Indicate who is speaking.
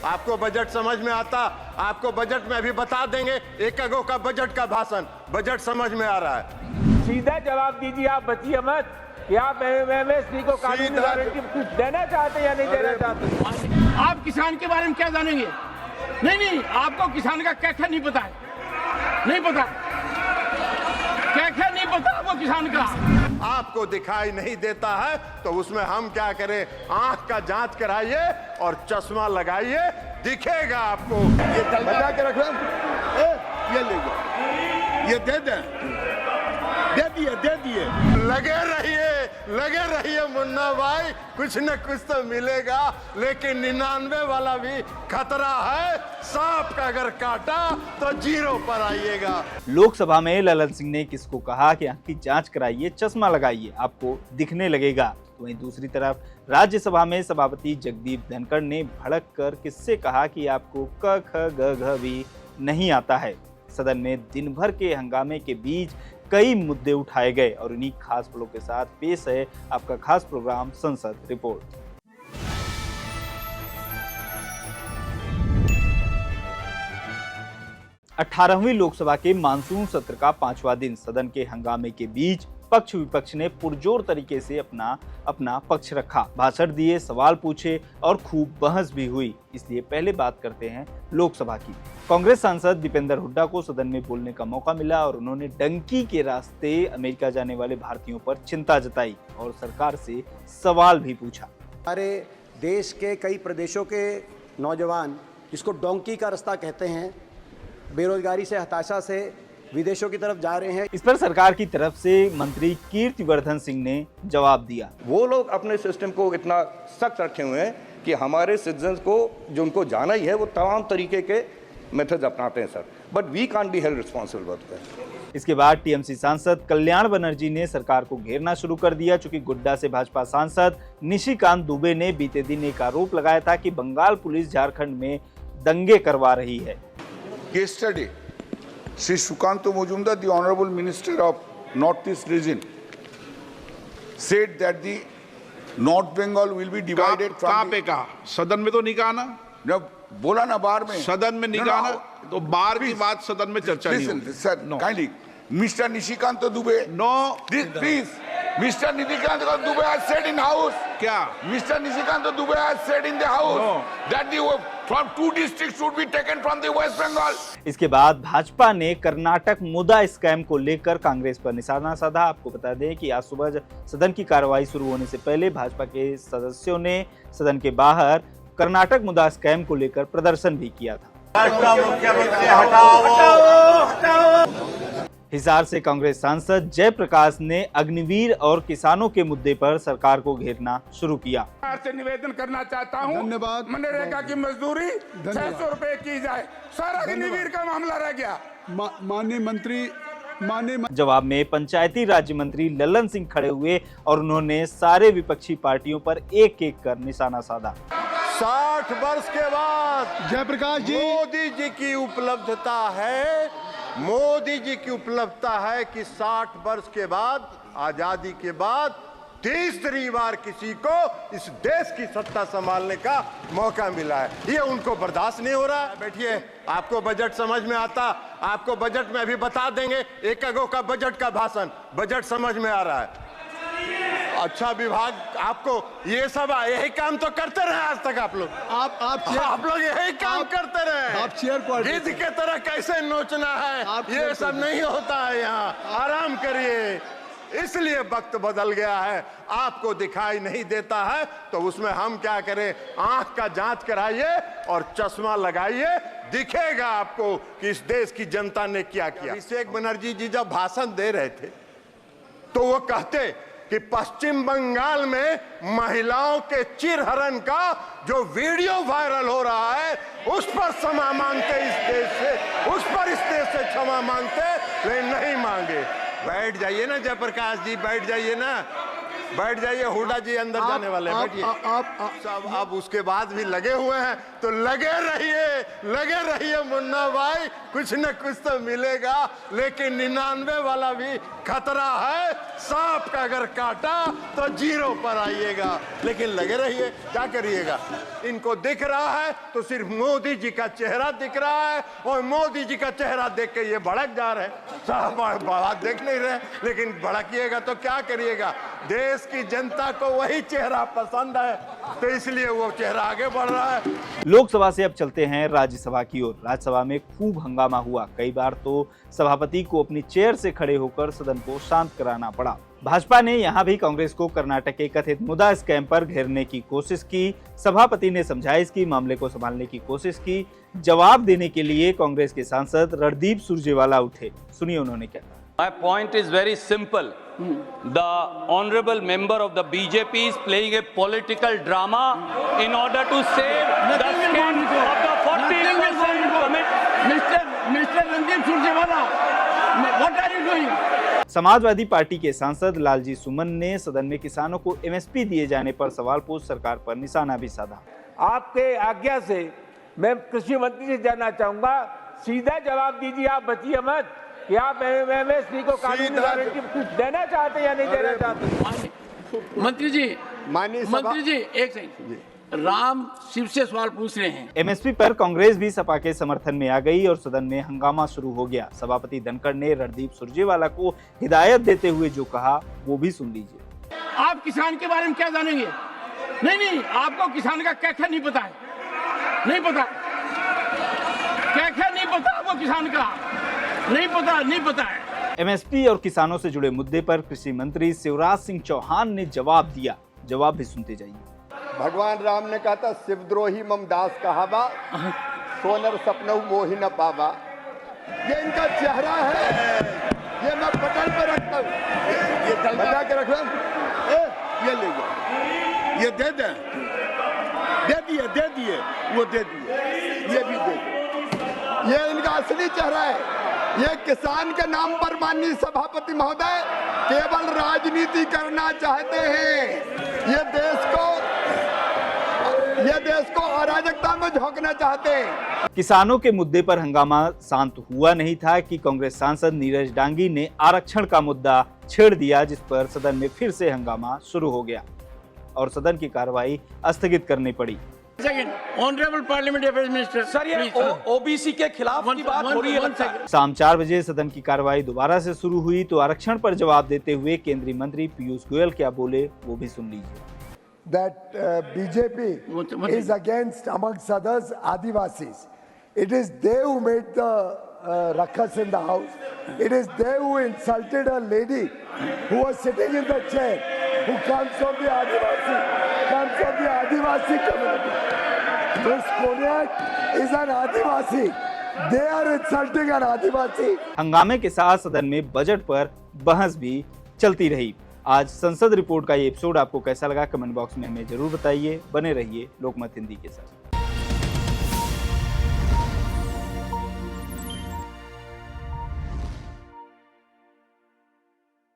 Speaker 1: आपको बजट समझ में आता? आपको बजट में अभी बता देंगे, एक अगो का बजट का भाषण, बजट समझ में आ रहा है।
Speaker 2: सीधा जवाब दीजिए, आप बचिए मत कि आप एमएसपी को कानूनी गारंटी देना चाहते या नहीं देना चाहते।
Speaker 3: आप किसान के बारे में क्या जानेंगे? नहीं, आपको किसान का क्या नहीं पता है, नहीं पता, क्या नहीं पता आपको किसान का।
Speaker 1: आपको दिखाई नहीं देता है तो उसमें हम क्या करें? आंख का जांच कराइए और चश्मा लगाइए, दिखेगा आपको।
Speaker 4: ये बचा के रख रहे, ये ले जाओ, ये दे दिए। लगे रहिए मुन्ना भाई, कुछ न कुछ तो मिलेगा, लेकिन 99 वाला भी खतरा है। सांप का अगर काटा तो 0 पर आइएगा।
Speaker 5: लोकसभा में ललन सिंह ने किसको कहा कि आंख की जांच कराइए, चश्मा लगाइए, आपको दिखने लगेगा। तो वहीं दूसरी तरफ राज्यसभा में सभापति जगदीप धनखड़ ने भड़क कर किससे कहा कि आपको क ख ग घ भी नहीं आता है। सदन में दिन भर के हंगामे के बीच कई मुद्दे उठाए गए और इन्हीं खास पलों के साथ पेश है आपका खास प्रोग्राम संसद रिपोर्ट। अठारहवीं लोकसभा के मानसून सत्र का 5वां दिन सदन के हंगामे के बीच पक्ष विपक्ष ने पुरजोर तरीके से अपना पक्ष रखा, भाषण दिए, सवाल पूछे और खूब बहस भी हुई। इसलिए पहले बात करते हैं लोकसभा की। कांग्रेस सांसद दीपेंद्र हुड्डा को सदन में बोलने का मौका मिला और उन्होंने डंकी के रास्ते अमेरिका जाने वाले भारतीयों पर चिंता जताई और सरकार से सवाल भी पूछा।
Speaker 6: हमारे देश के कई प्रदेशों के नौजवान, जिसको डोंकी का रास्ता कहते हैं, बेरोजगारी से, हताशा से विदेशों की तरफ जा रहे हैं।
Speaker 5: इस पर सरकार की तरफ से मंत्री कीर्तिवर्धन सिंह ने जवाब दिया।
Speaker 7: वो लोग अपने सिस्टम को इतना सख्त रखे हुए हैं कि हमारे सिटीजन को जो उनको जाना ही है वो तमाम तरीके के मेथड्स अपनाते हैं sir, but we can't be held responsible for that.
Speaker 5: इसके बाद टीएमसी सांसद कल्याण बनर्जी ने सरकार को घेरना शुरू कर दिया, चूंकि गोड्डा से भाजपा सांसद निशिकांत दुबे ने बीते दिन एक आरोप लगाया था कि बंगाल पुलिस झारखंड में दंगे करवा रही है।
Speaker 4: Yesterday, Sri Sukanto Majumdar, the Honorable Minister of Northeast Region, said that the North Bengal will be divided from.
Speaker 8: कहाँ पे कहा? सदन में तो नहीं कहा ना?
Speaker 4: जब बोला ना बार में,
Speaker 8: सदन में नहीं कहा ना, तो बार की बात सदन में चर्चा नहीं होगी।
Speaker 4: Sir, kindly, Mr. Nishikanta Dubey.
Speaker 8: No,
Speaker 4: Please, Mr. Nishikanta Dubey has said in house.
Speaker 8: क्या?
Speaker 4: Mr. Nishikanta Dubey has said in the house
Speaker 8: No.
Speaker 4: that the from 2 districts should be taken from the West Bengal.
Speaker 5: इसके बाद भाजपा ने कर्नाटक मुद्दा scam को लेकर कांग्रेस पर निशाना साधा। आपको बता दें कि आज सुबह सदन की कार्रवाई शुरू होने से पहले भाजपा के सदस्यों ने सदन के बाहर कर्नाटक मुद्दा स्कैम को लेकर प्रदर्शन भी किया था। हिसार से कांग्रेस सांसद जयप्रकाश ने अग्निवीर और किसानों के मुद्दे पर सरकार को घेरना शुरू किया।
Speaker 3: से निवेदन करना चाहता हूँ,
Speaker 4: धन्यवाद।
Speaker 3: मनरेगा की मजदूरी 600 रुपए की जाए। सारा अग्निवीर का मामला रह गया।
Speaker 4: माननीय मंत्री
Speaker 5: जवाब में पंचायती राज्य मंत्री ललन सिंह खड़े हुए और उन्होंने सारे विपक्षी पार्टियों पर एक एक कर निशाना साधा।
Speaker 1: 60 वर्ष के बाद
Speaker 4: जयप्रकाश जी,
Speaker 1: मोदी जी की उपलब्धता है, मोदी जी की उपलब्धता है कि 60 वर्ष के बाद, आजादी के बाद तीसरी बार किसी को इस देश की सत्ता संभालने का मौका मिला है। ये उनको बर्दाश्त नहीं हो रहा है। बैठिए, आपको बजट समझ में आता? आपको बजट में अभी बता देंगे, एक अगो का बजट का भाषण, बजट समझ में आ रहा है। अच्छा विभाग, आपको ये सब यही काम तो करते रहे आज तक आप लोग। आप लोग यही काम करते रहे।
Speaker 4: आप चेयर पर
Speaker 1: गिद्ध के तरह कैसे नोचना है, ये सब नहीं होता है यहाँ। आराम करिए, इसलिए वक्त बदल गया है। आपको दिखाई नहीं देता है तो उसमें हम क्या करें? आंख का जांच कराइए और चश्मा लगाइए, दिखेगा आपको कि इस देश की जनता ने क्या किया। अभिषेक बनर्जी जी जब भाषण दे रहे थे तो वो कहते कि पश्चिम बंगाल में महिलाओं के चिरहरण का जो वीडियो वायरल हो रहा है उस पर क्षमा मांगते, इस देश से, उस पर इस देश से क्षमा मांगते, वे नहीं मांगे। बैठ जाइए ना जयप्रकाश जी, बैठ जाइए ना, बैठ जाइए। हुड्डा जी अंदर जाने वाले, बैठिए। सब अब उसके बाद भी लगे हुए हैं तो लगे रहिए मुन्ना भाई, कुछ न कुछ तो मिलेगा, लेकिन 99 वाला भी खतरा है। सांप का अगर काटा तो 0 पर आइएगा, लेकिन लगे रहिए, क्या करिएगा। इनको दिख रहा है तो सिर्फ मोदी जी का चेहरा दिख रहा है, और मोदी जी का चेहरा देख के ये भड़क जा रहे हैं। साहब बात देख नहीं रहे, लेकिन भड़किएगा तो क्या करिएगा, देश की जनता को वही चेहरा पसंद है, तो इसलिए वो चेहरा आगे बढ़ रहा है।
Speaker 5: लोकसभा से अब चलते हैं राज्यसभा की ओर। राज्यसभा में खूब हंगामा हुआ। कई बार तो सभापति को अपनी चेयर से खड़े होकर सदन को शांत कराना पड़ा। भाजपा ने यहां भी कांग्रेस को कर्नाटक के कथित मुद्दा स्कैम पर घेरने की कोशिश की। सभापति ने समझाइश की, मामले को संभालने की कोशिश की। जवाब देने के लिए कांग्रेस के सांसद रणदीप सुरजेवाला उठे। सुनिए उन्होंने क्या कहा।
Speaker 9: My point is very simple. The honorable member of the BJP is playing a political drama in order to save the skin of the 40% commit.
Speaker 3: Mr. Randeep Surjewala, what are you doing?
Speaker 5: Samajwadi party के सांसद लालजी सुमन ने सदन में किसानों को MSP दिए जाने पर सवाल पूछ सरकार पर निशाना भी साधा।
Speaker 2: आपके आज्ञा से मैं कृषि मंत्री से जानना चाहूंगा, सीधा जवाब दीजिए, आप बचिए मत कि आप एमएसपी को कानूनी गारंटी कुछ देना चाहते या नहीं देना चाहते।
Speaker 3: मंत्री जी,
Speaker 1: माननीय
Speaker 3: मंत्री जी एक सेकंड, राम शिव से सवाल पूछ रहे हैं।
Speaker 5: एमएसपी पर कांग्रेस भी सपा के समर्थन में आ गई और सदन में हंगामा शुरू हो गया। सभापति धनखड़ ने रणदीप सुरजेवाला को हिदायत देते हुए जो कहा वो भी सुन लीजिए।
Speaker 3: आप किसान के बारे में क्या जानेंगे? नहीं, आपको किसान का क्या नहीं पता है, नहीं पता, क्या नहीं पता आपको किसान का, नहीं पता है।
Speaker 5: एमएसपी और किसानों से जुड़े मुद्दे पर कृषि मंत्री शिवराज सिंह चौहान ने जवाब दिया। जवाब भी सुनते जाइए।
Speaker 1: भगवान राम ने कहा था, शिवद्रोही मम दास कहावा, सोनर सपनऊ मोहि न पावा। ये इनका चेहरा है, ये मैं पटल पर रखता हूँ, ये बजा के रख ये ले जाओ, ये दे दिए, वो दे दिए, ये भी दे दिए। ये इनका असली चेहरा है। ये किसान के नाम पर माननीय सभापति महोदय केवल राजनीति करना चाहते हैं। ये देश को अराजकता में झोंकना चाहते हैं।
Speaker 5: किसानों के मुद्दे पर हंगामा शांत हुआ नहीं था कि कांग्रेस सांसद नीरज डांगी ने आरक्षण का मुद्दा छेड़ दिया, जिस पर सदन में फिर से हंगामा शुरू हो गया और सदन की कार्रवाई स्थगित करनी पड़ी।
Speaker 3: Honourable parliament affairs minister,
Speaker 9: sir ये ओबीसी के खिलाफ की बात हो रही है।
Speaker 5: शाम 4 बजे सदन की कार्रवाई दोबारा से शुरू हुई तो आरक्षण पर जवाब देते हुए केंद्रीय मंत्री पीयूष गोयल क्या बोले वो भी सुन लीजिए।
Speaker 10: That BJP is against, amongst others, Adivasis. It is they who made the ruckus in the house. It is they who insulted a lady who was sitting in the chair, who comes from the Adivasi community. This Konyak is an Adivasi. They are insulting an Adivasi.
Speaker 5: हंगामे के साथ सदन में budget पर बहस भी चलती रही। आज संसद रिपोर्ट का ये एपिसोड आपको कैसा लगा कमेंट बॉक्स में हमें जरूर बताइए। बने रहिए लोकमत हिंदी के साथ।